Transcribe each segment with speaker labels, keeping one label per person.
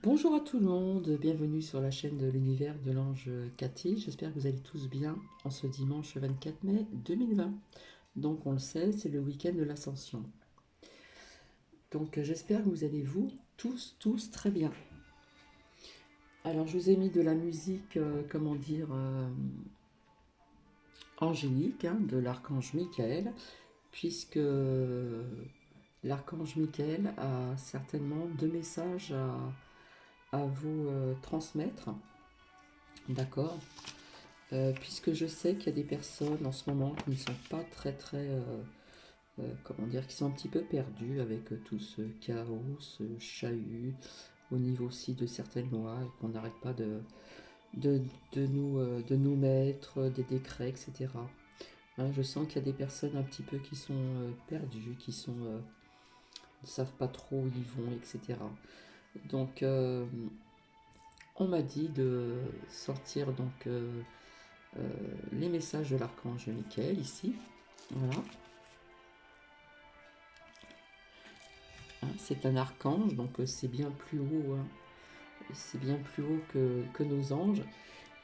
Speaker 1: Bonjour à tout le monde, bienvenue sur la chaîne de l'univers de l'ange Cathy. J'espère que vous allez tous bien en ce dimanche 24 mai 2020. Donc on le sait, c'est le week-end de l'Ascension. Donc j'espère que vous allez vous tous très bien. Alors je vous ai mis de la musique, comment dire, angélique, hein, de l'archange Michael, puisque l'archange Michael a certainement deux messages à vous transmettre. D'accord. Puisque je sais qu'il y a des personnes en ce moment qui ne sont pas comment dire, qui sont un petit peu perdues avec tout ce chaos, ce chahut, au niveau aussi de certaines lois, et qu'on n'arrête pas de, de nous mettre des décrets, etc. Hein, je sens qu'il y a des personnes un petit peu qui sont perdues, qui sont, ne savent pas trop où ils vont, etc. Donc, on m'a dit de sortir euh, les messages de l'archange Michael ici. Voilà. Hein, c'est un archange, donc c'est bien plus haut, hein, c'est bien plus haut que nos anges.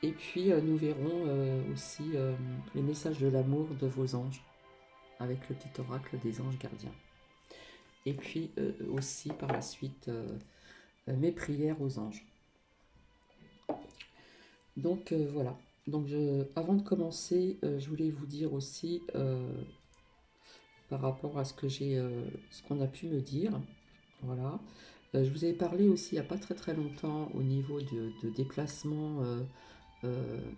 Speaker 1: Et puis nous verrons aussi les messages de l'amour de vos anges, avec le petit oracle des anges gardiens. Et puis aussi par la suite mes prières aux anges. Donc voilà. Donc avant de commencer, je voulais vous dire aussi par rapport à ce que ce qu'on a pu me dire. Voilà. Je vous avais parlé aussi il n'y a pas très longtemps au niveau de déplacement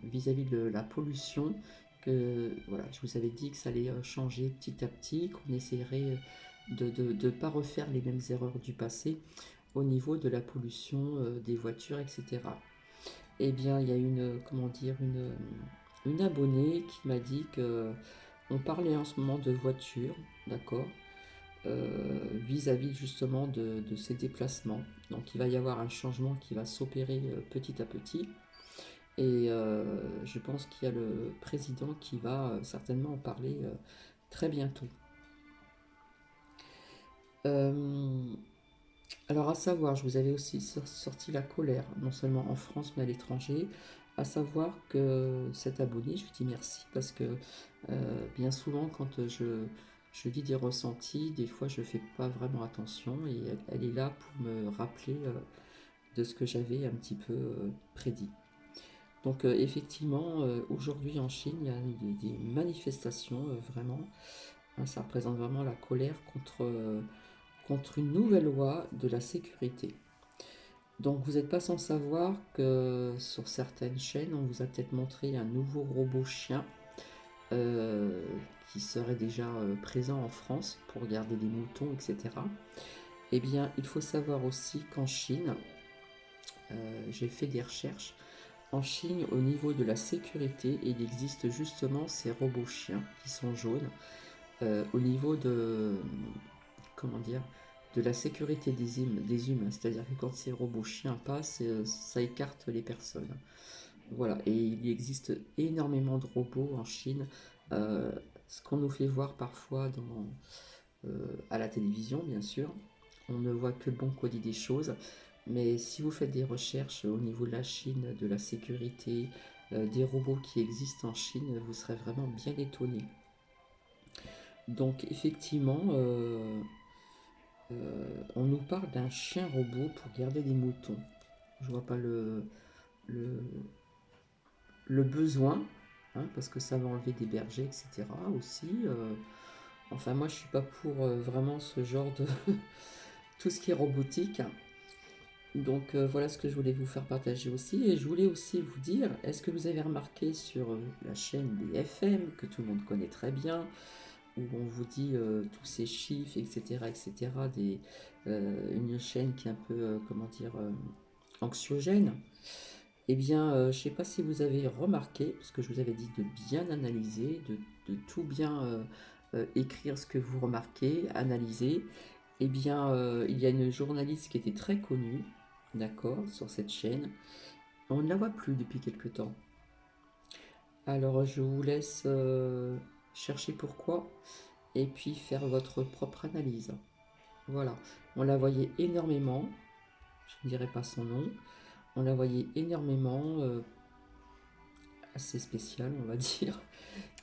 Speaker 1: vis-à-vis de la pollution. Que voilà, je vous avais dit que ça allait changer petit à petit, qu'on essaierait de ne pas refaire les mêmes erreurs du passé au niveau de la pollution des voitures, etc. Eh bien, il y a comment dire, une abonnée qui m'a dit que on parlait en ce moment de voitures, d'accord, vis-à-vis justement de ces déplacements. Donc il va y avoir un changement qui va s'opérer petit à petit. Et je pense qu'il y a le président qui va certainement en parler très bientôt. Euh, alors à savoir, je vous avais aussi sorti la colère, non seulement en France mais à l'étranger, à savoir que cet abonné, je lui dis merci parce que bien souvent quand je dis des ressentis, des fois je ne fais pas vraiment attention et elle est là pour me rappeler de ce que j'avais un petit peu prédit. Donc effectivement, aujourd'hui en Chine, il y a des manifestations vraiment. Hein, ça représente vraiment la colère contre une nouvelle loi de la sécurité. Donc vous n'êtes pas sans savoir que sur certaines chaînes, on vous a peut-être montré un nouveau robot chien euh, qui serait déjà présent en France pour garder des moutons, etc. Eh bien, il faut savoir aussi qu'en Chine, j'ai fait des recherches. En Chine, au niveau de la sécurité, il existe justement ces robots chiens qui sont jaunes. Au niveau de, comment dire, de la sécurité des humains. C'est-à-dire que quand ces robots chiens passent, ça écarte les personnes. Voilà, et il existe énormément de robots en Chine. Ce qu'on nous fait voir parfois à la télévision, bien sûr, on ne voit que le bon côté des choses. Mais si vous faites des recherches au niveau de la Chine, de la sécurité, des robots qui existent en Chine, vous serez vraiment bien étonné. Donc effectivement, on nous parle d'un chien robot pour garder des moutons. Je vois pas le, le besoin, hein, parce que ça va enlever des bergers, etc. aussi. Enfin, moi, je suis pas pour vraiment ce genre de tout ce qui est robotique. Donc voilà ce que je voulais vous faire partager aussi. Et je voulais aussi vous dire, est-ce que vous avez remarqué sur la chaîne BFM, que tout le monde connaît très bien, où on vous dit tous ces chiffres, etc., etc., une chaîne qui est un peu, comment dire, anxiogène. Eh bien, je ne sais pas si vous avez remarqué, parce que je vous avais dit de bien analyser, de tout bien écrire ce que vous remarquez, analyser. Eh bien, il y a une journaliste qui était très connue, d'accord, sur cette chaîne. On ne la voit plus depuis quelque temps. Alors, je vous laisse chercher pourquoi et puis faire votre propre analyse. Voilà, on la voyait énormément. je ne dirais pas son nom. On la voyait énormément, assez spéciale, on va dire.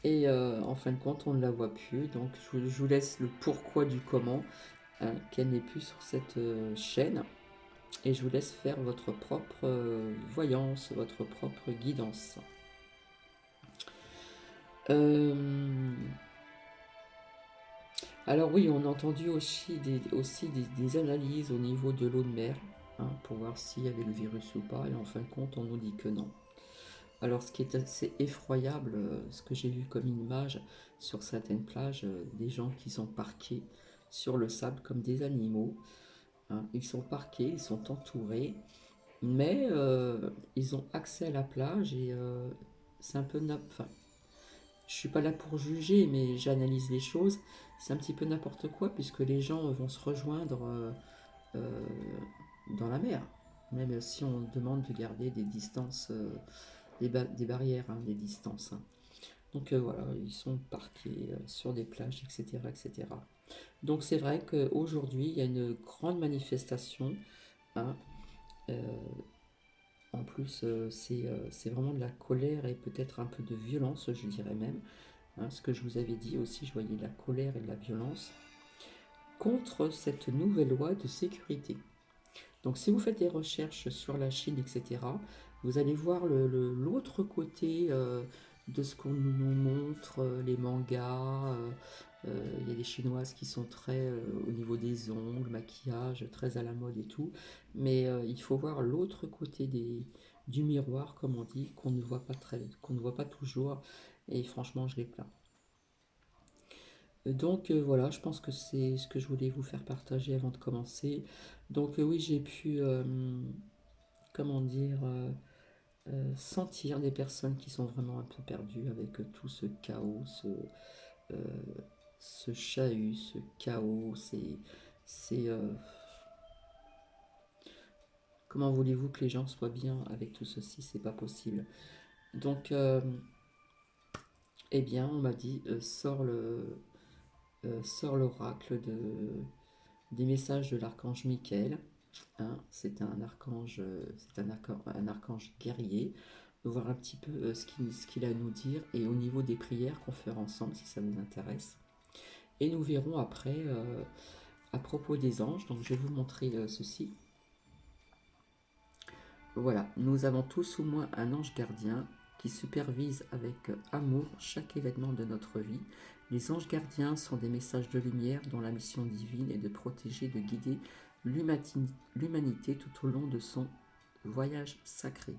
Speaker 1: Et en fin de compte, on ne la voit plus. Donc, je vous laisse le pourquoi du comment, hein, qu'elle n'est plus sur cette chaîne. Et je vous laisse faire votre propre voyance, votre propre guidance. Alors oui, on a entendu aussi des analyses au niveau de l'eau de mer, hein, pour voir s'il y avait le virus ou pas. Et en fin de compte, on nous dit que non. Alors, ce qui est assez effroyable, ce que j'ai vu comme image sur certaines plages, des gens qui sont parqués sur le sable comme des animaux, hein. Ils sont parqués, ils sont entourés, mais ils ont accès à la plage et c'est un peu... Enfin, je suis pas là pour juger, mais j'analyse les choses. C'est un petit peu n'importe quoi puisque les gens vont se rejoindre euh, dans la mer, même si on demande de garder des distances, des barrières, hein, des distances, hein. Donc voilà, ils sont parqués sur des plages, etc., etc. Donc c'est vrai qu'aujourd'hui, il y a une grande manifestation, hein. Euh, En plus, c'est vraiment de la colère et peut-être un peu de violence, je dirais même, hein. Ce que je vous avais dit aussi, je voyais de la colère et de la violence contre cette nouvelle loi de sécurité. Donc si vous faites des recherches sur la Chine, etc., vous allez voir l'autre côté de ce qu'on nous montre, les mangas. Il y a des Chinoises qui sont très au niveau des ongles, maquillage, très à la mode et tout. Mais il faut voir l'autre côté du miroir, comme on dit, qu'on ne voit pas toujours. Et franchement, je les plains. Donc voilà, je pense que c'est ce que je voulais vous faire partager avant de commencer. Donc oui, j'ai pu, comment dire, sentir des personnes qui sont vraiment un peu perdues avec tout ce chaos, euh, ce chahut, ce chaos. C'est, comment voulez-vous que les gens soient bien avec tout ceci? C'est pas possible. Donc, eh bien, on m'a dit, sort l'oracle des messages de l'archange Michael, hein. C'est un archange, un archange guerrier. Voir un petit peu ce qu'il a à nous dire et au niveau des prières qu'on fera ensemble si ça vous intéresse. Et nous verrons après à propos des anges. Donc je vais vous montrer ceci. Voilà, nous avons tous au moins un ange gardien qui supervise avec amour chaque événement de notre vie. Les anges gardiens sont des messages de lumière dont la mission divine est de protéger, de guider l'humanité tout au long de son voyage sacré.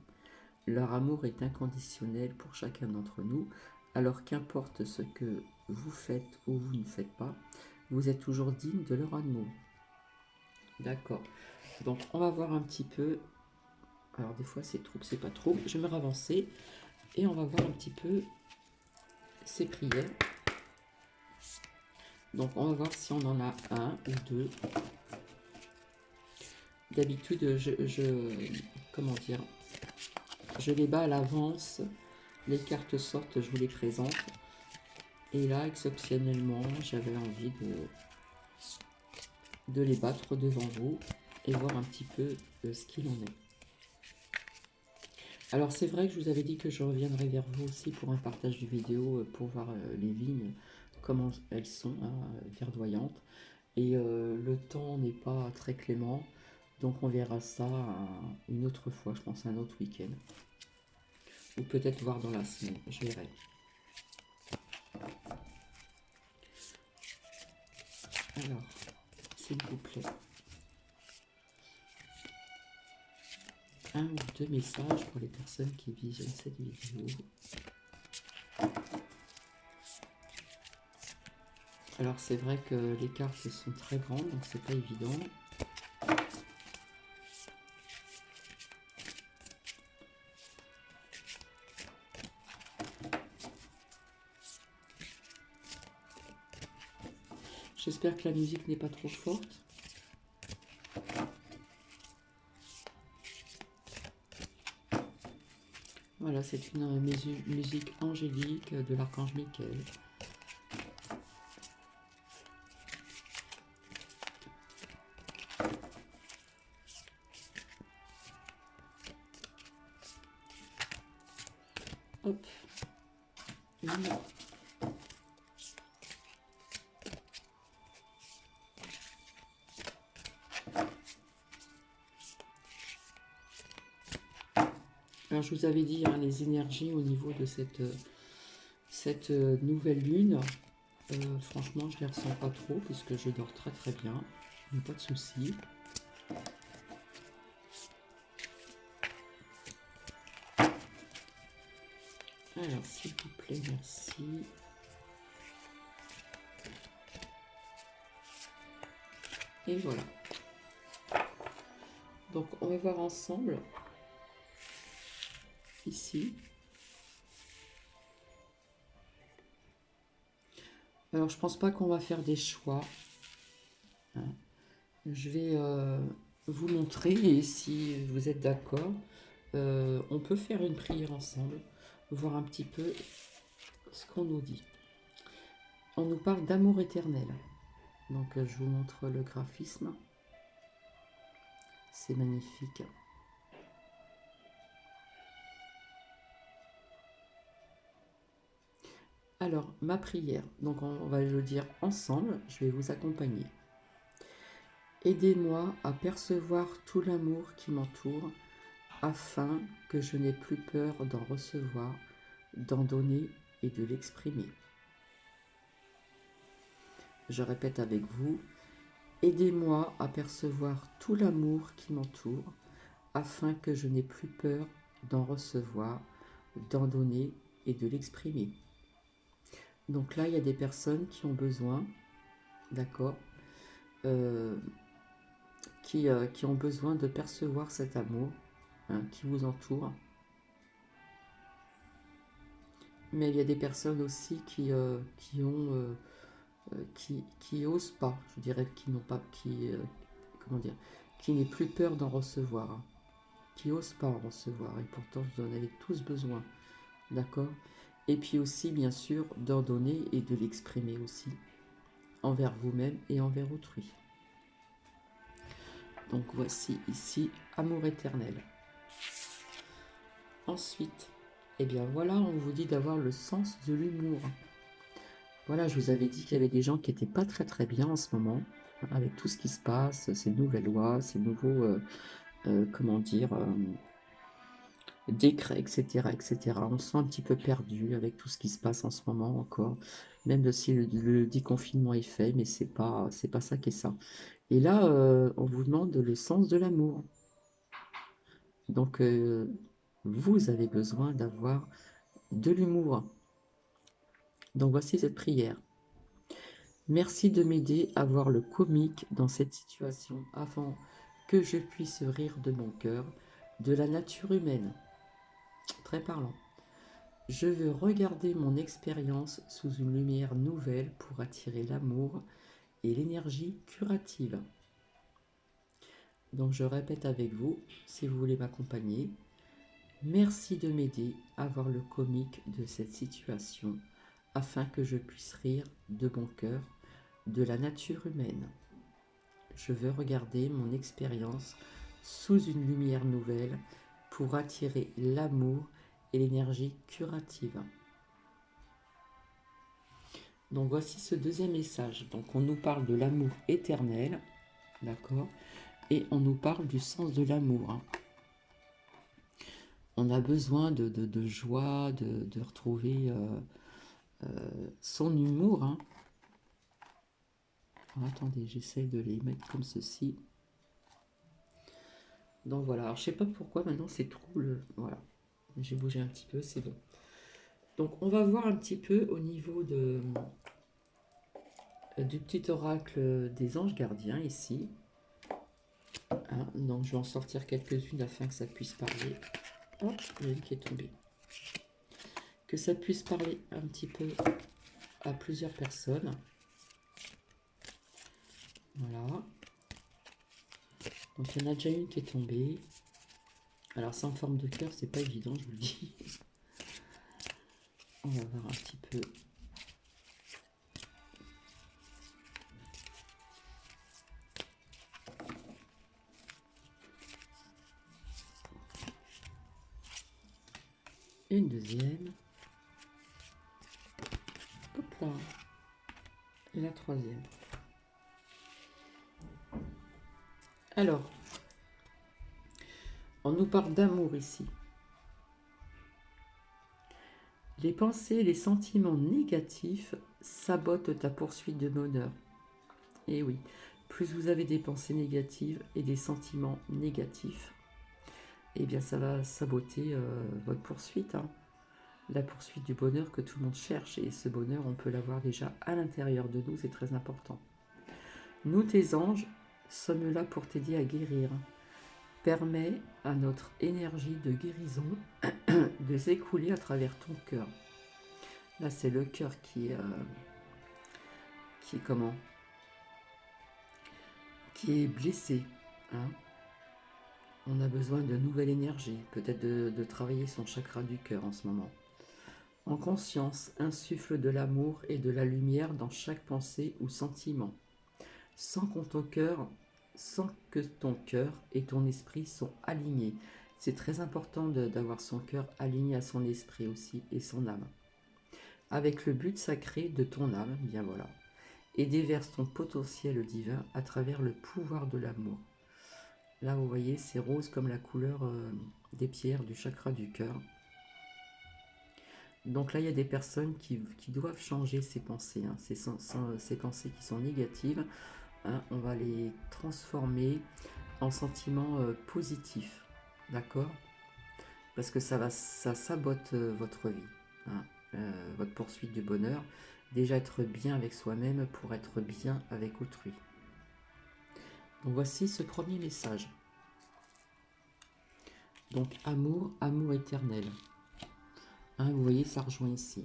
Speaker 1: Leur amour est inconditionnel pour chacun d'entre nous, alors qu'importe ce que vous faites ou vous ne faites pas, vous êtes toujours digne de leur amour. D'accord. Donc on va voir un petit peu. Alors des fois c'est trouble, c'est pas trouble. Je vais me ravancer et on va voir un petit peu ces prières. Donc on va voir si on en a un ou deux. D'habitude comment dire, je les bats à l'avance. Les cartes sortent, je vous les présente. Et là, exceptionnellement, j'avais envie de les battre devant vous et voir un petit peu ce qu'il en est. Alors c'est vrai que je vous avais dit que je reviendrai vers vous aussi pour un partage de vidéo pour voir les vignes, comment elles sont, hein, verdoyantes. Et le temps n'est pas très clément, donc on verra ça une autre fois, je pense un autre week-end. Ou peut-être voir dans la semaine, je verrai. Alors, s'il vous plaît, un ou deux messages pour les personnes qui visionnent cette vidéo. Alors c'est vrai que les cartes sont très grandes, donc c'est pas évident. J'espère que la musique n'est pas trop forte. Voilà, c'est une musique angélique de l'archange Michael. Hop. Voilà. Alors, je vous avais dit, hein, les énergies au niveau de cette nouvelle lune, franchement, je ne les ressens pas trop, puisque je dors très très bien. Pas de soucis. Alors, s'il vous plaît, merci. Et voilà. Donc, on va voir ensemble, ici. Alors, je pense pas qu'on va faire des choix. Hein. Je vais vous montrer, et si vous êtes d'accord, on peut faire une prière ensemble, voir un petit peu ce qu'on nous dit. On nous parle d'amour éternel. Donc, je vous montre le graphisme. C'est magnifique. Alors, ma prière, donc on va le dire ensemble, je vais vous accompagner. Aidez-moi à percevoir tout l'amour qui m'entoure, afin que je n'ai plus peur d'en recevoir, d'en donner et de l'exprimer. Je répète avec vous, aidez-moi à percevoir tout l'amour qui m'entoure, afin que je n'ai plus peur d'en recevoir, d'en donner et de l'exprimer. Donc là, il y a des personnes qui ont besoin, d'accord, qui ont besoin de percevoir cet amour, hein, qui vous entoure. Mais il y a des personnes aussi qui osent pas, je dirais, qui n'ont pas, comment dire, qui n'aient plus peur d'en recevoir, hein, qui osent pas en recevoir, et pourtant vous en avez tous besoin, d'accord. Et puis aussi, bien sûr, d'en donner et de l'exprimer aussi, envers vous-même et envers autrui. Donc voici ici, amour éternel. Ensuite, eh bien voilà, on vous dit d'avoir le sens de l'humour. Voilà, je vous avais dit qu'il y avait des gens qui n'étaient pas très très bien en ce moment, avec tout ce qui se passe, ces nouvelles lois, ces nouveaux, comment dire, décrets, etc., etc. On se sent un petit peu perdu avec tout ce qui se passe en ce moment encore, même si le déconfinement est fait, mais c'est pas ça qui est ça. Et là, on vous demande le sens de l'amour. Donc, vous avez besoin d'avoir de l'humour. Donc, voici cette prière. Merci de m'aider à voir le comique dans cette situation afin que je puisse rire de mon cœur, de la nature humaine. Très parlant. Je veux regarder mon expérience sous une lumière nouvelle pour attirer l'amour et l'énergie curative. Donc je répète avec vous, si vous voulez m'accompagner. Merci de m'aider à voir le comique de cette situation afin que je puisse rire de mon cœur, de la nature humaine. Je veux regarder mon expérience sous une lumière nouvelle pour attirer l'amour et l'énergie curative. Donc voici ce deuxième message. Donc on nous parle de l'amour éternel, d'accord, et on nous parle du sens de l'amour. Hein. On a besoin de joie, de retrouver son humour. Hein. Alors, attendez, j'essaie de les mettre comme ceci. Donc voilà, alors je sais pas pourquoi maintenant c'est trouble. Voilà, j'ai bougé un petit peu, c'est bon. Donc on va voir un petit peu au niveau du petit oracle des anges gardiens ici. Hein, donc je vais en sortir quelques-unes afin que ça puisse parler. Hop, il y en a une qui est tombée. Que ça puisse parler un petit peu à plusieurs personnes. Voilà. Donc il y en a déjà une qui est tombée. Alors c'est en forme de cœur, c'est pas évident, je vous le dis. On va voir un petit peu. une deuxième, hop là, et la troisième. Alors, on nous parle d'amour ici. Les pensées et les sentiments négatifs sabotent ta poursuite de bonheur. Et oui, plus vous avez des pensées négatives et des sentiments négatifs, eh bien ça va saboter votre poursuite. La poursuite du bonheur que tout le monde cherche. Et ce bonheur, on peut l'avoir déjà à l'intérieur de nous, c'est très important. Nous, tes anges, sommes là pour t'aider à guérir. Permets à notre énergie de guérison de s'écouler à travers ton cœur. Là, c'est le cœur qui est comment? Qui est blessé. On a besoin de nouvelle énergie, peut-être de travailler son chakra du cœur en ce moment. En conscience, insuffle de l'amour et de la lumière dans chaque pensée ou sentiment, sans que ton cœur et ton esprit sont alignés. C'est très important d'avoir son cœur aligné à son esprit aussi et son âme. Avec le but sacré de ton âme, bien voilà, et déverse ton potentiel divin à travers le pouvoir de l'amour. Là, vous voyez, c'est rose comme la couleur des pierres du chakra du cœur. Donc là, il y a des personnes qui doivent changer ces pensées, ces pensées qui sont négatives. On va les transformer en sentiments positifs, d'accord? Parce que ça sabote votre vie, votre poursuite du bonheur. Déjà être bien avec soi-même pour être bien avec autrui. Donc voici ce premier message. Donc amour, amour éternel. Vous voyez, ça rejoint ici.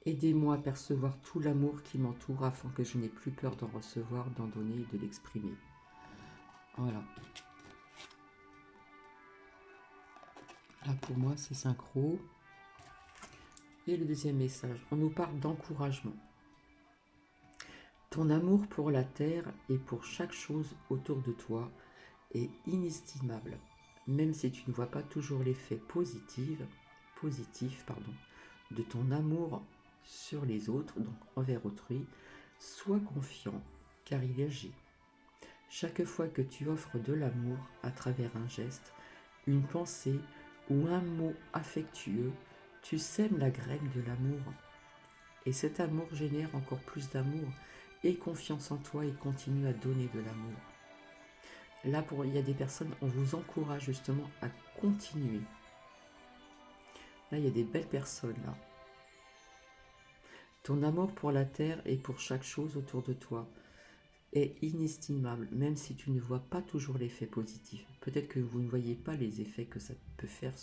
Speaker 1: Aidez-moi à percevoir tout l'amour qui m'entoure afin que je n'ai plus peur d'en recevoir, d'en donner et de l'exprimer. Voilà. Là, pour moi, c'est synchro. Et le deuxième message, on nous parle d'encouragement. Ton amour pour la terre et pour chaque chose autour de toi est inestimable. Même si tu ne vois pas toujours l'effet positif, de ton amour sur les autres, donc envers autrui, sois confiant, car il agit. Chaque fois que tu offres de l'amour à travers un geste, une pensée ou un mot affectueux, tu sèmes la graine de l'amour. Et cet amour génère encore plus d'amour et confiance en toi et continue à donner de l'amour. Là, il y a des personnes, on vous encourage justement à continuer. Là, il y a des belles personnes là. Ton amour pour la terre et pour chaque chose autour de toi est inestimable, même si tu ne vois pas toujours l'effet positif. Peut-être que vous ne voyez pas les effets que ça peut faire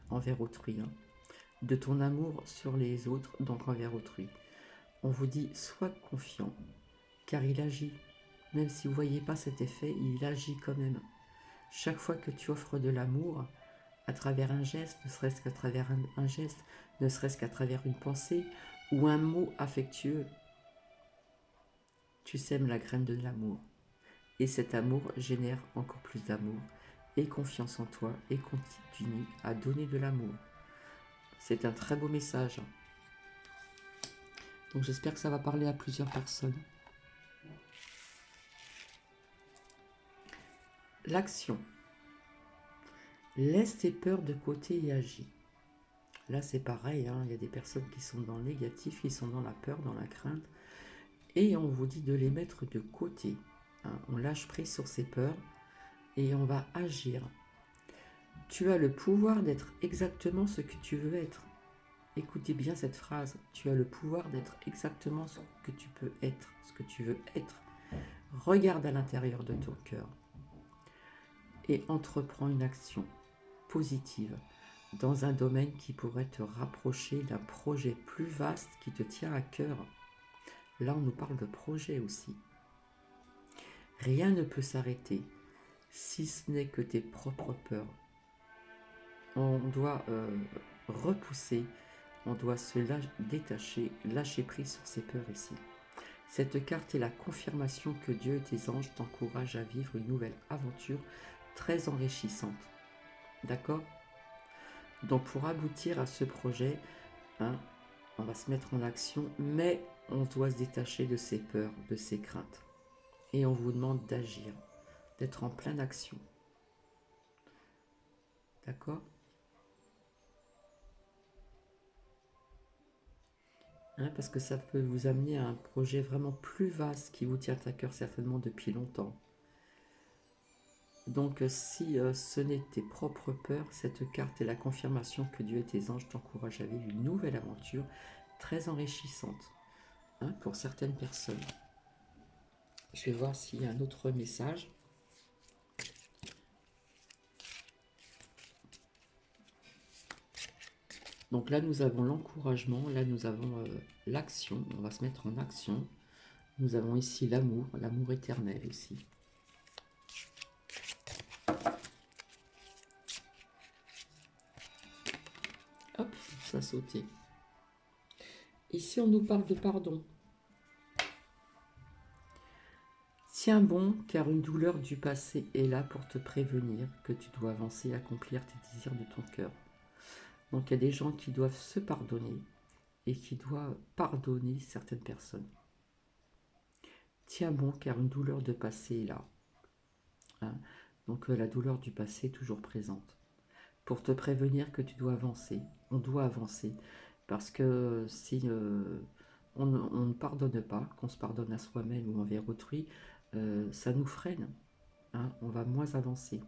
Speaker 1: envers autrui. De ton amour sur les autres, donc envers autrui. On vous dit, sois confiant, car il agit. Même si vous ne voyez pas cet effet, il agit quand même. Chaque fois que tu offres de l'amour, à travers un geste, ne serait-ce qu'à travers un geste, ne serait-ce qu'à travers une pensée ou un mot affectueux, tu sèmes la graine de l'amour. Et cet amour génère encore plus d'amour et confiance en toi et continue à donner de l'amour. C'est un très beau message. Donc j'espère que ça va parler à plusieurs personnes. L'action. Laisse tes peurs de côté et agis. Là c'est pareil, il y a des personnes qui sont dans le négatif, qui sont dans la peur, dans la crainte. Et on vous dit de les mettre de côté. On lâche prise sur ces peurs et on va agir. Tu as le pouvoir d'être exactement ce que tu veux être. Écoutez bien cette phrase. Tu as le pouvoir d'être exactement ce que tu peux être, ce que tu veux être. Regarde à l'intérieur de ton cœur et entreprends une action positive dans un domaine qui pourrait te rapprocher d'un projet plus vaste qui te tient à cœur. Là, on nous parle de projet aussi. Rien ne peut s'arrêter si ce n'est que tes propres peurs. On doit repousser, on doit se détacher, lâcher prise sur ces peurs ici. Cette carte est la confirmation que Dieu et tes anges t'encouragent à vivre une nouvelle aventure très enrichissante. D'accord? Donc pour aboutir à ce projet, hein, on va se mettre en action, mais on doit se détacher de ses peurs, de ses craintes. Et on vous demande d'agir, d'être en pleine action. D'accord? Hein, parce que ça peut vous amener à un projet vraiment plus vaste qui vous tient à cœur certainement depuis longtemps. Donc si ce n'est tes propres peurs, cette carte est la confirmation que Dieu et tes anges t'encouragent à vivre une nouvelle aventure très enrichissante, hein, pour certaines personnes. Je vais voir s'il y a un autre message. Donc là, nous avons l'encouragement, là, nous avons l'action, on va se mettre en action. Nous avons ici l'amour, l'amour éternel aussi. Hop, ça a sauté. Ici, on nous parle de pardon. Tiens bon, car une douleur du passé est là pour te prévenir que tu dois avancer et accomplir tes désirs de ton cœur. Donc il y a des gens qui doivent se pardonner et qui doivent pardonner certaines personnes. Tiens bon, car une douleur de passé est là. Hein. Donc la douleur du passé est toujours présente. Pour te prévenir que tu dois avancer. On doit avancer. Parce que si on ne pardonne pas, qu'on se pardonne à soi-même ou envers autrui, ça nous freine. Hein, on va moins avancer.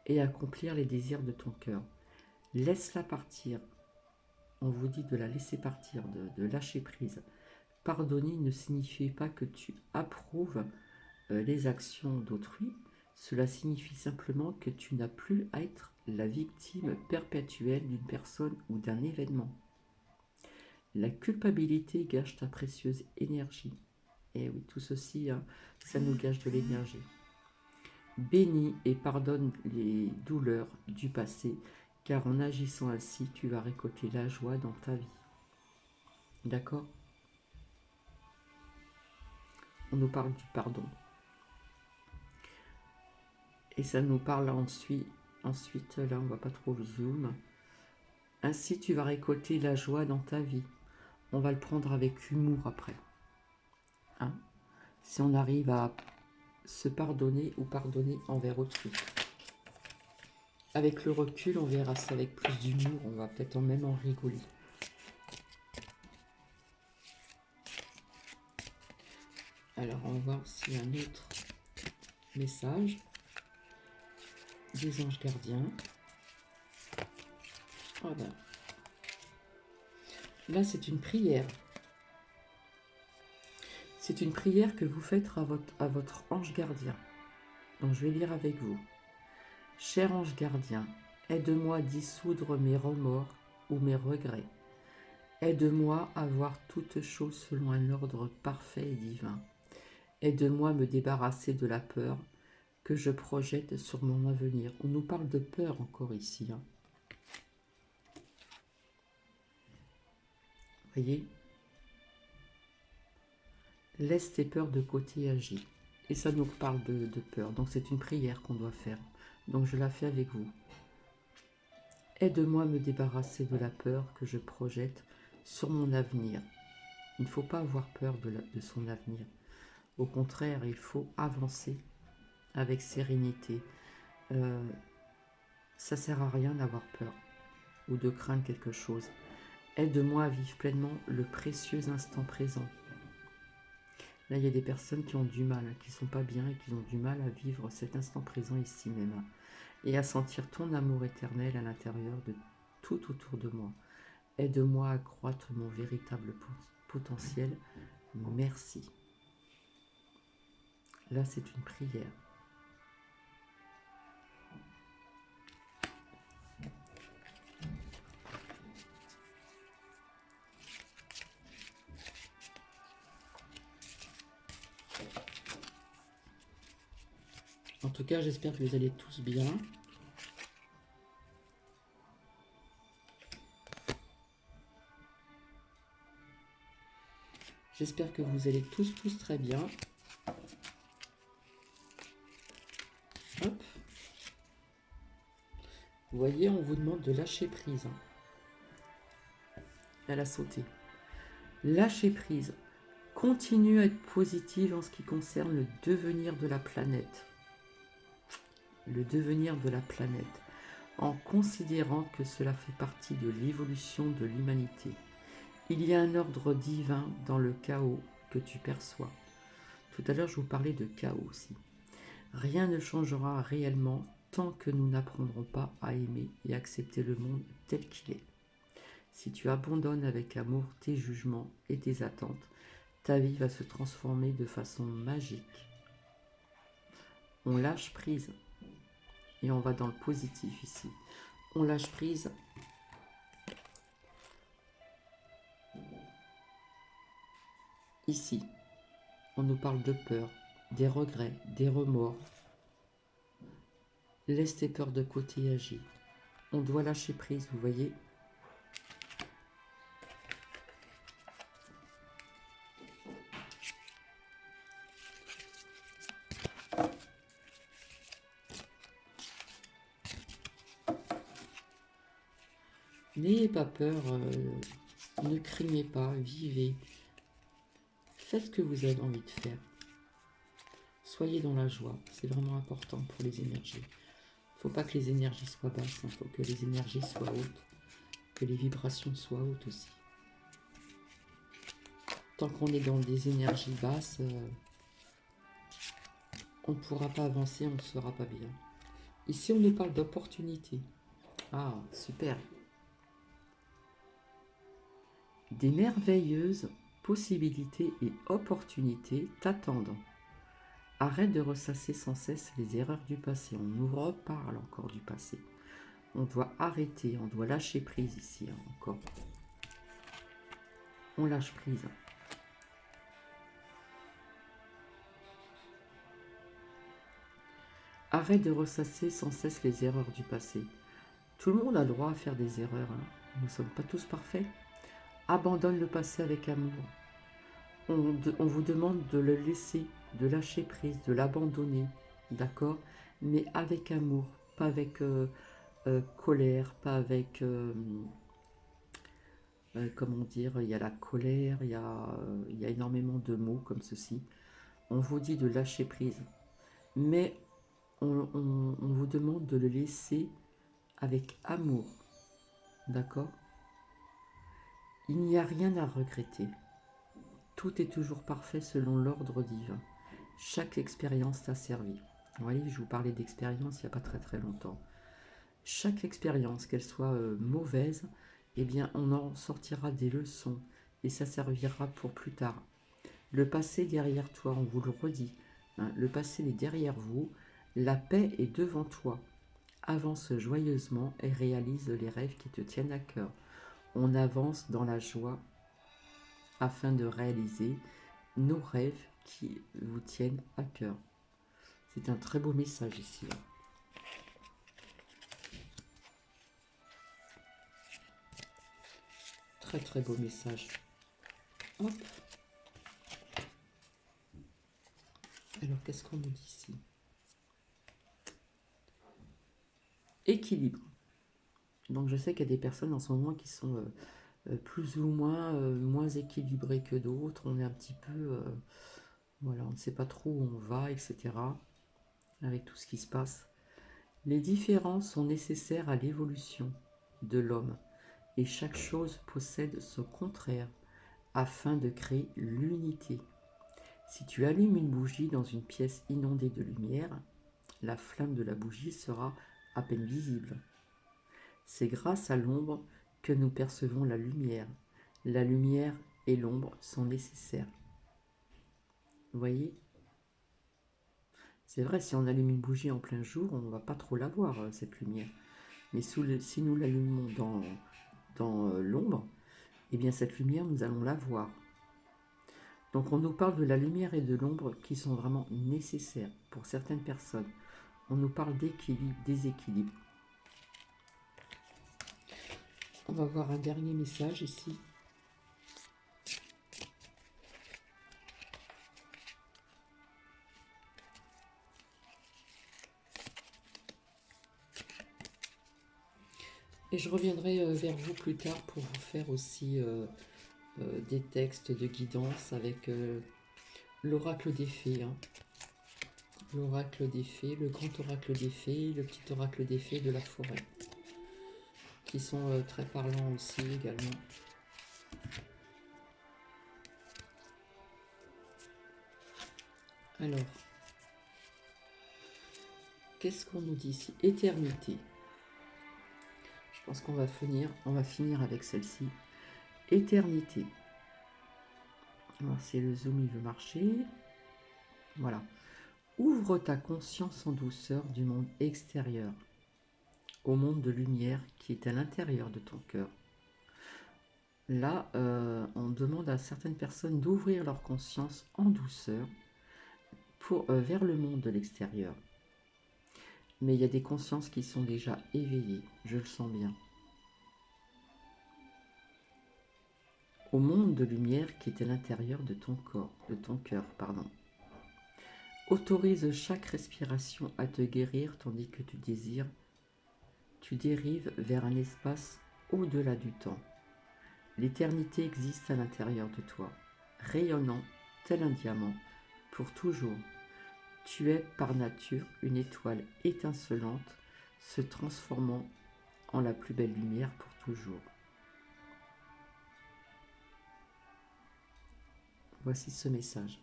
Speaker 1: Et accomplir les désirs de ton cœur. Laisse-la partir. On vous dit de la laisser partir, de lâcher prise. Pardonner ne signifie pas que tu approuves les actions d'autrui. Cela signifie simplement que tu n'as plus à être la victime perpétuelle d'une personne ou d'un événement. La culpabilité gâche ta précieuse énergie. Et oui, tout ceci, hein, ça nous gâche de l'énergie. Bénis et pardonne les douleurs du passé, car en agissant ainsi, tu vas récolter la joie dans ta vie. D'accord? On nous parle du pardon. Et ça nous parle ensuite, là on va pas trop le zoom. Ainsi tu vas récolter la joie dans ta vie. On va le prendre avec humour après. Hein? Si on arrive à se pardonner ou pardonner envers autrui. Avec le recul, on verra ça avec plus d'humour, on va peut-être même en rigoler. Alors on va voir s'il y a un autre message. Des anges gardiens. Voilà. Là, c'est une prière. C'est une prière que vous faites à votre ange gardien. Donc, je vais lire avec vous. Cher ange gardien, aide-moi à dissoudre mes remords ou mes regrets. Aide-moi à voir toutes choses selon un ordre parfait et divin. Aide-moi à me débarrasser de la peur que je projette sur mon avenir. On nous parle de peur encore ici. Hein. Voyez? Laisse tes peurs de côté et agis. Et ça nous parle de peur. Donc c'est une prière qu'on doit faire. Donc je la fais avec vous. Aide-moi à me débarrasser de la peur que je projette sur mon avenir. Il ne faut pas avoir peur de son avenir. Au contraire, il faut avancer avec sérénité. Ça ne sert à rien d'avoir peur ou de craindre quelque chose. Aide-moi à vivre pleinement le précieux instant présent. Là, il y a des personnes qui ont du mal, qui ne sont pas bien et qui ont du mal à vivre cet instant présent ici même. Et à sentir ton amour éternel à l'intérieur de tout autour de moi. Aide-moi à croître mon véritable potentiel. Merci. Là, c'est une prière. En tout cas, j'espère que vous allez tous bien. J'espère que vous allez tous très bien. Hop. Vous voyez, on vous demande de lâcher prise, hein. Elle a sauté. Lâcher prise. Continue à être positive en ce qui concerne le devenir de la planète. Le devenir de la planète. En considérant que cela fait partie de l'évolution de l'humanité. Il y a un ordre divin dans le chaos que tu perçois. Tout à l'heure, je vous parlais de chaos aussi. Rien ne changera réellement tant que nous n'apprendrons pas à aimer et accepter le monde tel qu'il est. Si tu abandonnes avec amour tes jugements et tes attentes, ta vie va se transformer de façon magique. On lâche prise et on va dans le positif ici. On lâche prise. Ici, on nous parle de peur, des regrets, des remords. Laisse tes peurs de côté et agis. On doit lâcher prise, vous voyez. N'ayez pas peur, ne craignez pas, vivez. Faites ce que vous avez envie de faire. Soyez dans la joie, c'est vraiment important pour les énergies. Il ne faut pas que les énergies soient basses, il faut que les énergies soient hautes, que les vibrations soient hautes aussi. Tant qu'on est dans des énergies basses, on ne pourra pas avancer, on ne sera pas bien. Ici, on nous parle d'opportunités. Ah, super. Des merveilleuses possibilités et opportunités t'attendent. Arrête de ressasser sans cesse les erreurs du passé. On nous reparle encore du passé. On doit arrêter, on doit lâcher prise ici, hein, encore. On lâche prise. Arrête de ressasser sans cesse les erreurs du passé. Tout le monde a le droit à faire des erreurs, hein. Nous ne sommes pas tous parfaits. Abandonne le passé avec amour. On vous demande de le laisser, de lâcher prise, de l'abandonner, d'accord? Mais avec amour, pas avec colère, pas avec, comment dire, il y a la colère, il y a énormément de mots comme ceci. On vous dit de lâcher prise, mais on vous demande de le laisser avec amour, d'accord? Il n'y a rien à regretter. Tout est toujours parfait selon l'ordre divin. Chaque expérience t'a servi. Vous voyez, je vous parlais d'expérience il n'y a pas très longtemps. Chaque expérience, qu'elle soit mauvaise, eh bien, on en sortira des leçons et ça servira pour plus tard. Le passé est derrière toi, on vous le redit, hein, le passé est derrière vous, la paix est devant toi. Avance joyeusement et réalise les rêves qui te tiennent à cœur. On avance dans la joie afin de réaliser nos rêves qui vous tiennent à cœur. C'est un très beau message ici. Très beau message. Hop. Alors, qu'est-ce qu'on nous dit ici? Équilibre. Donc, je sais qu'il y a des personnes en ce moment qui sont plus ou moins équilibrées que d'autres. On est un petit peu... voilà, on ne sait pas trop où on va, etc. Avec tout ce qui se passe. Les différences sont nécessaires à l'évolution de l'homme. Et chaque chose possède son contraire afin de créer l'unité. Si tu allumes une bougie dans une pièce inondée de lumière, la flamme de la bougie sera à peine visible. C'est grâce à l'ombre que nous percevons la lumière. La lumière et l'ombre sont nécessaires. Vous voyez? C'est vrai, si on allume une bougie en plein jour, on ne va pas trop la voir, cette lumière. Mais si nous l'allumons dans l'ombre, eh bien cette lumière, nous allons la voir. Donc on nous parle de la lumière et de l'ombre qui sont vraiment nécessaires pour certaines personnes. On nous parle d'équilibre, déséquilibre. On va voir un dernier message ici. Et je reviendrai vers vous plus tard pour vous faire aussi des textes de guidance avec l'oracle des fées. Hein. L'oracle des fées, le grand oracle des fées, le petit oracle des fées de la forêt. Qui sont très parlants aussi également. Alors, qu'est-ce qu'on nous dit ici? Éternité. Je pense qu'on va finir avec celle-ci. Éternité. Alors, si le zoom il veut marcher. Voilà. Ouvre ta conscience en douceur du monde extérieur, au monde de lumière qui est à l'intérieur de ton cœur. Là, on demande à certaines personnes d'ouvrir leur conscience en douceur vers le monde de l'extérieur. Mais il y a des consciences qui sont déjà éveillées, je le sens bien. Au monde de lumière qui est à l'intérieur de ton corps, de ton cœur, pardon. Autorise chaque respiration à te guérir tandis que tu dérives vers un espace au-delà du temps. L'éternité existe à l'intérieur de toi, rayonnant tel un diamant, pour toujours. Tu es par nature une étoile étincelante, se transformant en la plus belle lumière pour toujours. Voici ce message.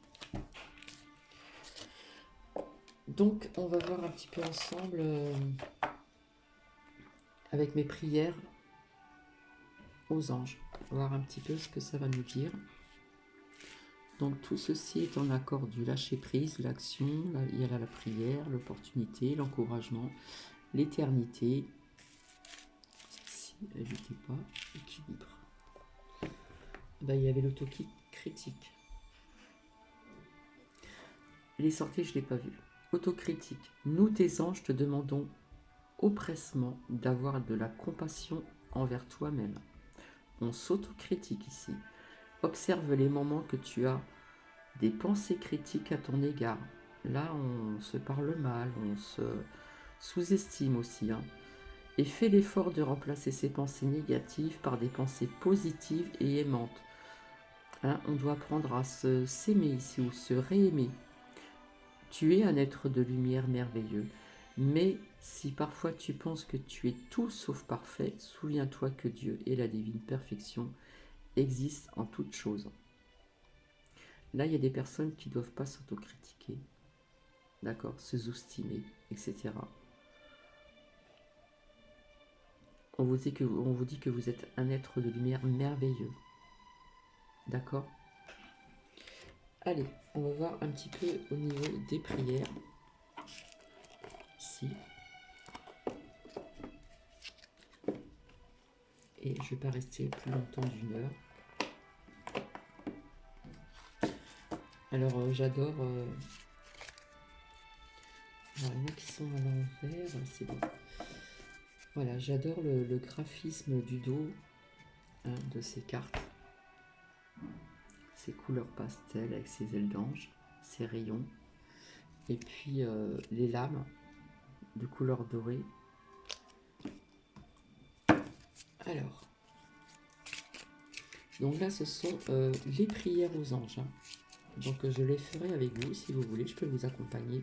Speaker 1: Donc, on va voir un petit peu ensemble, avec mes prières aux anges, voir un petit peu ce que ça va nous dire. Donc, tout ceci est en accord du lâcher-prise, l'action, il y a là la prière, l'opportunité, l'encouragement, l'éternité. Si, n'hésitez pas, équilibre. Ben, il y avait l'autocritique. Il est sorti, je ne l'ai pas vu. Autocritique. Nous, tes anges, te demandons oppressement d'avoir de la compassion envers toi-même. On s'autocritique ici. Observe les moments que tu as des pensées critiques à ton égard. Là, on se parle mal, on se sous-estime aussi. Hein. Et fais l'effort de remplacer ces pensées négatives par des pensées positives et aimantes. Hein, on doit apprendre à s'aimer ici ou se réaimer. Tu es un être de lumière merveilleux, mais si parfois tu penses que tu es tout sauf parfait, souviens-toi que Dieu et la divine perfection existent en toutes choses. Là, il y a des personnes qui ne doivent pas s'autocritiquer, d'accord, se sous-estimer, etc. On vous dit que vous êtes un être de lumière merveilleux, d'accord? Allez, on va voir un petit peu au niveau des prières. Ici. Et je ne vais pas rester plus longtemps d'1 heure. Alors, j'adore... Alors, il y en a qui sont à l'envers, c'est bon. Voilà, j'adore le graphisme du dos hein, de ces cartes. Ces couleurs pastel avec ces ailes d'ange, ces rayons. Et puis, les lames de couleur dorée. Alors, donc là, ce sont les prières aux anges. Hein. Donc, je les ferai avec vous, si vous voulez, je peux vous accompagner.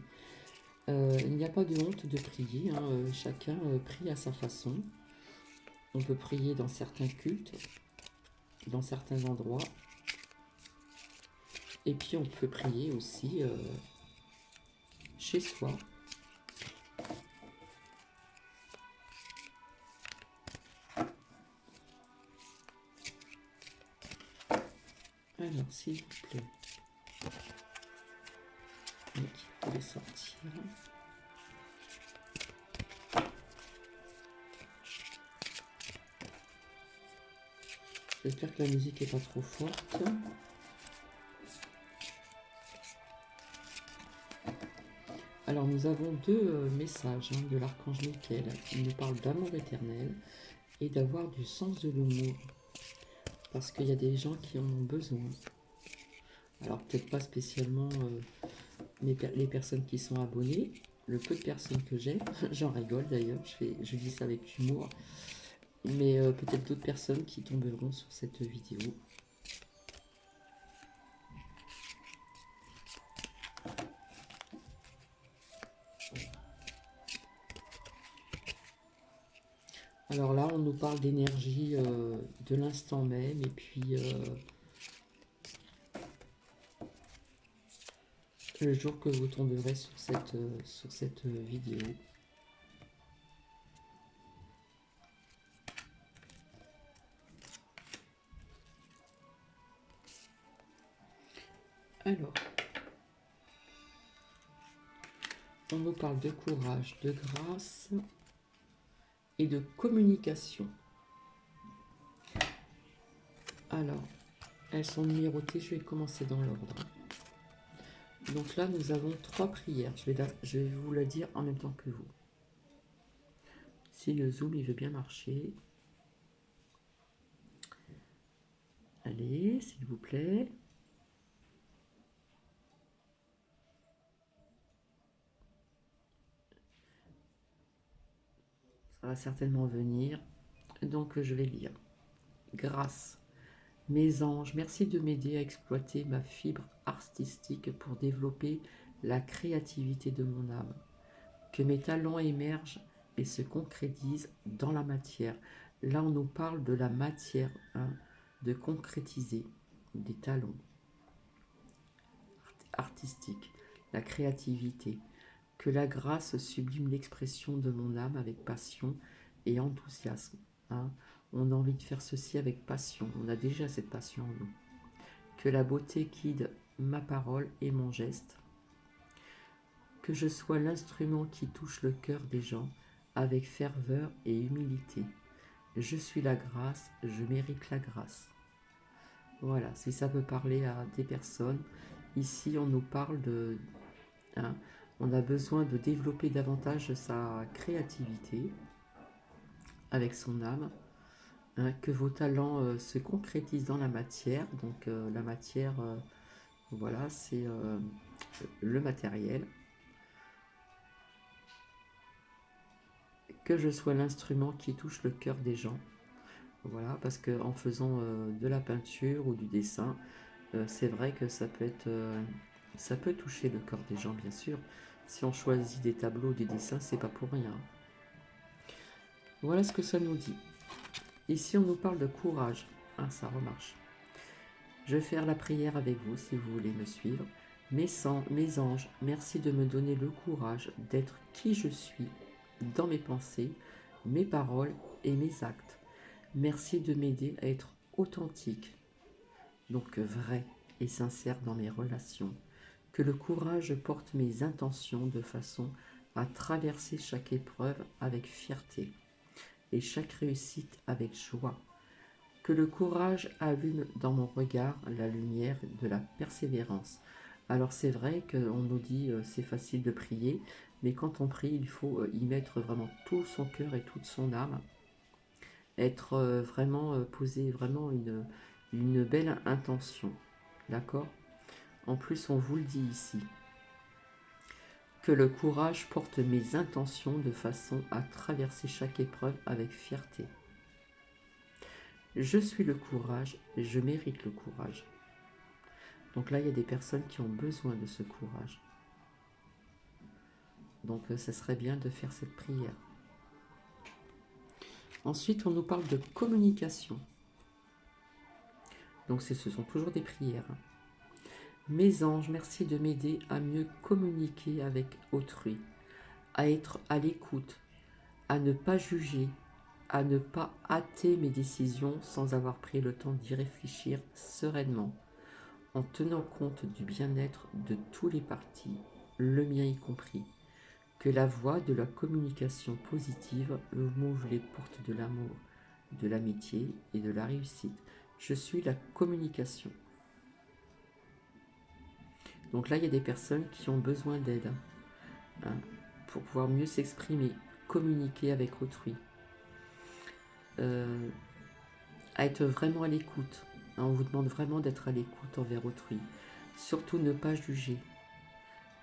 Speaker 1: Il n'y a pas de honte de prier, hein. Chacun prie à sa façon. On peut prier dans certains cultes, dans certains endroits. Et puis, on peut prier aussi chez soi. Alors, s'il vous plaît. Donc, il faut les sortir. J'espère que la musique n'est pas trop forte. Alors, nous avons deux messages hein, de l'archange Michael. Il nous parle d'amour éternel et d'avoir du sens de l'humour. Parce qu'il y a des gens qui en ont besoin. Alors, peut-être pas spécialement les personnes qui sont abonnées. Le peu de personnes que j'ai, j'en rigole d'ailleurs, je dis ça avec humour. mais peut-être d'autres personnes qui tomberont sur cette vidéo. Alors là, on nous parle d'énergie de l'instant même, et puis le jour que vous tomberez sur cette vidéo. Alors, on nous parle de courage, de grâce et de communication. Alors, elles sont numérotées, je vais commencer dans l'ordre. Donc là, nous avons 3 prières. Je vais vous la dire en même temps que vous. Si le zoom, il veut bien marcher. Allez, s'il vous plaît. Ça va certainement venir. Donc, je vais lire. Grâce. Mes anges, merci de m'aider à exploiter ma fibre artistique pour développer la créativité de mon âme. Que mes talents émergent et se concrétisent dans la matière. Là, on nous parle de la matière, hein, de concrétiser des talents artistiques, la créativité. Que la grâce sublime l'expression de mon âme avec passion et enthousiasme. Hein. On a envie de faire ceci avec passion. On a déjà cette passion en nous. Que la beauté guide ma parole et mon geste. Que je sois l'instrument qui touche le cœur des gens avec ferveur et humilité. Je suis la grâce, je mérite la grâce. Voilà, si ça peut parler à des personnes. Ici, on nous parle de... Hein, on a besoin de développer davantage sa créativité avec son âme. Hein, que vos talents se concrétisent dans la matière. Donc la matière, voilà, c'est le matériel. Que je sois l'instrument qui touche le cœur des gens. Voilà, parce qu'en faisant de la peinture ou du dessin, c'est vrai que ça peut toucher le cœur des gens, bien sûr. Si on choisit des tableaux ou des dessins, c'est pas pour rien. Voilà ce que ça nous dit. Ici, on nous parle de courage. Ah, ça remarche. Je vais faire la prière avec vous si vous voulez me suivre. Mes anges, merci de me donner le courage d'être qui je suis dans mes pensées, mes paroles et mes actes. Merci de m'aider à être authentique, donc vrai et sincère dans mes relations. Que le courage porte mes intentions de façon à traverser chaque épreuve avec fierté et chaque réussite avec joie. Que le courage allume dans mon regard la lumière de la persévérance. Alors c'est vrai qu'on nous dit c'est facile de prier, mais quand on prie, il faut y mettre vraiment tout son cœur et toute son âme. Être vraiment, poser vraiment une belle intention. D'accord? En plus, on vous le dit ici. Que le courage porte mes intentions de façon à traverser chaque épreuve avec fierté. Je suis le courage, et je mérite le courage. Donc là, il y a des personnes qui ont besoin de ce courage. Donc, ça serait bien de faire cette prière. Ensuite, on nous parle de communication. Donc, ce sont toujours des prières. Mes anges, merci de m'aider à mieux communiquer avec autrui, à être à l'écoute, à ne pas juger, à ne pas hâter mes décisions sans avoir pris le temps d'y réfléchir sereinement, en tenant compte du bien-être de tous les partis, le mien y compris. Que la voie de la communication positive m'ouvre les portes de l'amour, de l'amitié et de la réussite. Je suis la communication. Donc là, il y a des personnes qui ont besoin d'aide hein, pour pouvoir mieux s'exprimer, communiquer avec autrui, à être vraiment à l'écoute. Hein, on vous demande vraiment d'être à l'écoute envers autrui. Surtout ne pas juger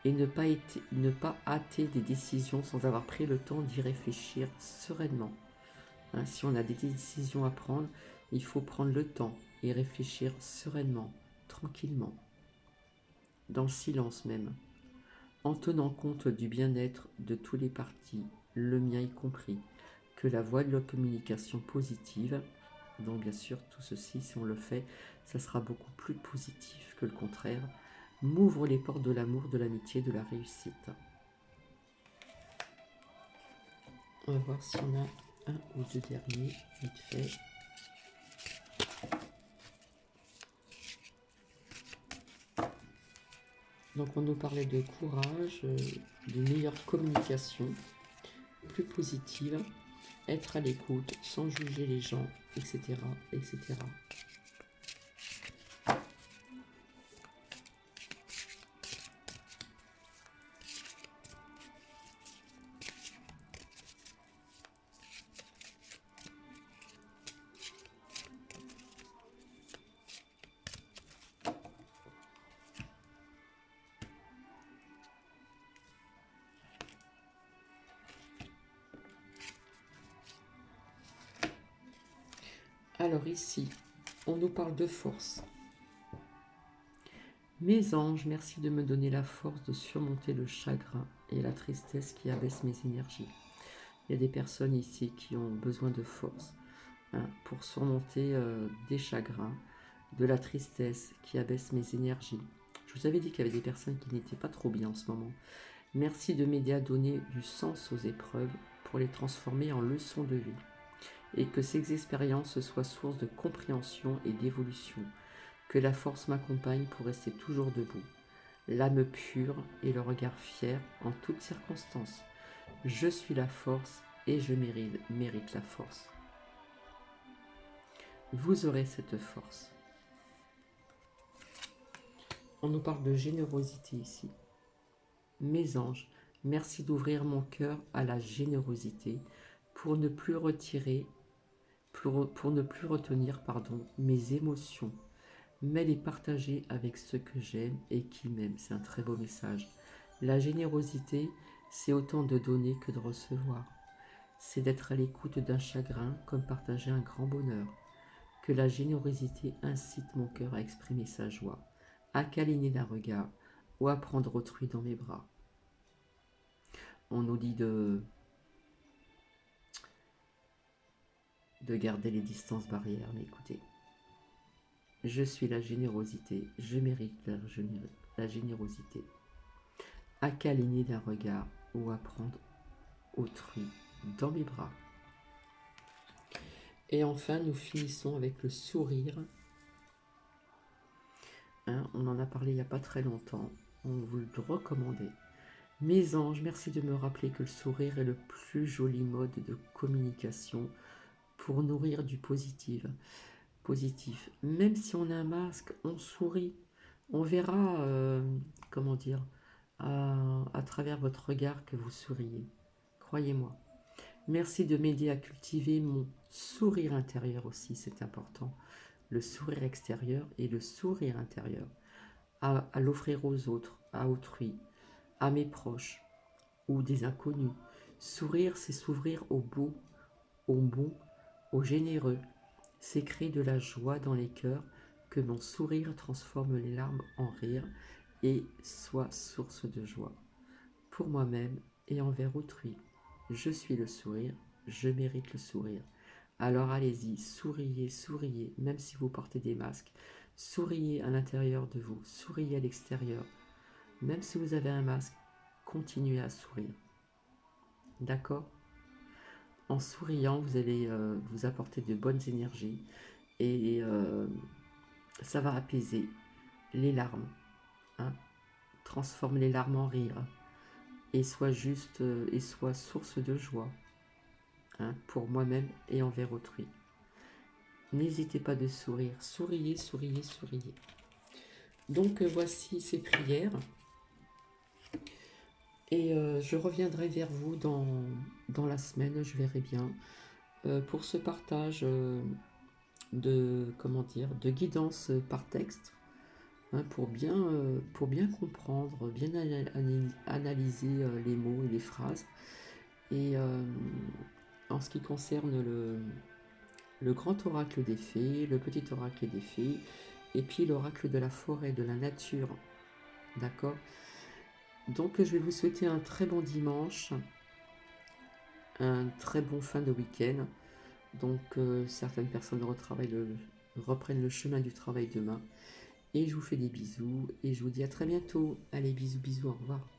Speaker 1: et ne pas hâter des décisions sans avoir pris le temps d'y réfléchir sereinement. hein. Si on a des décisions à prendre, il faut prendre le temps et réfléchir sereinement, tranquillement, dans le silence même, en tenant compte du bien-être de tous les partis, le mien y compris, que la voie de la communication positive, donc bien sûr tout ceci, si on le fait, ça sera beaucoup plus positif que le contraire, m'ouvre les portes de l'amour, de l'amitié, de la réussite. On va voir si on a un ou deux derniers, vite fait. Donc on nous parlait de courage, de meilleure communication, plus positive, être à l'écoute, sans juger les gens, etc., etc. Alors ici, on nous parle de force. Mes anges, merci de me donner la force de surmonter le chagrin et la tristesse qui abaissent mes énergies. Il y a des personnes ici qui ont besoin de force, hein, pour surmonter des chagrins, de la tristesse qui abaisse mes énergies. Je vous avais dit qu'il y avait des personnes qui n'étaient pas trop bien en ce moment. Merci de m'aider à donner du sens aux épreuves pour les transformer en leçons de vie. Et que ces expériences soient source de compréhension et d'évolution. Que la force m'accompagne pour rester toujours debout. L'âme pure et le regard fier en toutes circonstances. Je suis la force et je mérite la force. Vous aurez cette force. On nous parle de générosité ici. Mes anges, merci d'ouvrir mon cœur à la générosité pour ne plus retenir mes émotions, mais les partager avec ceux que j'aime et qui m'aiment. C'est un très beau message. La générosité, c'est autant de donner que de recevoir. C'est d'être à l'écoute d'un chagrin comme partager un grand bonheur. Que la générosité incite mon cœur à exprimer sa joie, à câliner d'un regard ou à prendre autrui dans mes bras. On nous dit de garder les distances barrières, mais écoutez, je suis la générosité, je mérite la générosité, à câliner d'un regard ou à prendre autrui dans mes bras. Et enfin, nous finissons avec le sourire. Hein, on en a parlé il n'y a pas très longtemps, on vous le recommandait. Mes anges, merci de me rappeler que le sourire est le plus joli mode de communication pour nourrir du positif. Même si on a un masque, on sourit. On verra, comment dire, à travers votre regard que vous souriez. Croyez-moi. Merci de m'aider à cultiver mon sourire intérieur aussi, c'est important. Le sourire extérieur et le sourire intérieur. À l'offrir aux autres, à autrui, à mes proches ou des inconnus. Sourire, c'est s'ouvrir au beau, au bon, au généreux. C'est créer de la joie dans les cœurs, que mon sourire transforme les larmes en rire et soit source de joie. Pour moi-même et envers autrui, je suis le sourire, je mérite le sourire. Alors allez-y, souriez, souriez, même si vous portez des masques. Souriez à l'intérieur de vous, souriez à l'extérieur. Même si vous avez un masque, continuez à sourire. D'accord ? En souriant, vous allez vous apporter de bonnes énergies et ça va apaiser les larmes. Hein, transforme les larmes en rire et soit juste et soit source de joie, hein, pour moi-même et envers autrui. N'hésitez pas de sourire. Souriez, souriez, souriez. Donc voici ces prières. Et je reviendrai vers vous dans la semaine, je verrai bien, pour ce partage de guidance par texte, hein, pour bien comprendre, bien analyser les mots et les phrases. Et en ce qui concerne le grand oracle des fées, le petit oracle des fées, et puis l'oracle de la forêt, de la nature. D'accord? Donc je vais vous souhaiter un très bon dimanche, un très bon fin de week-end. Donc certaines personnes reprennent le chemin du travail demain. Et je vous fais des bisous et je vous dis à très bientôt. Allez, bisous, bisous, au revoir.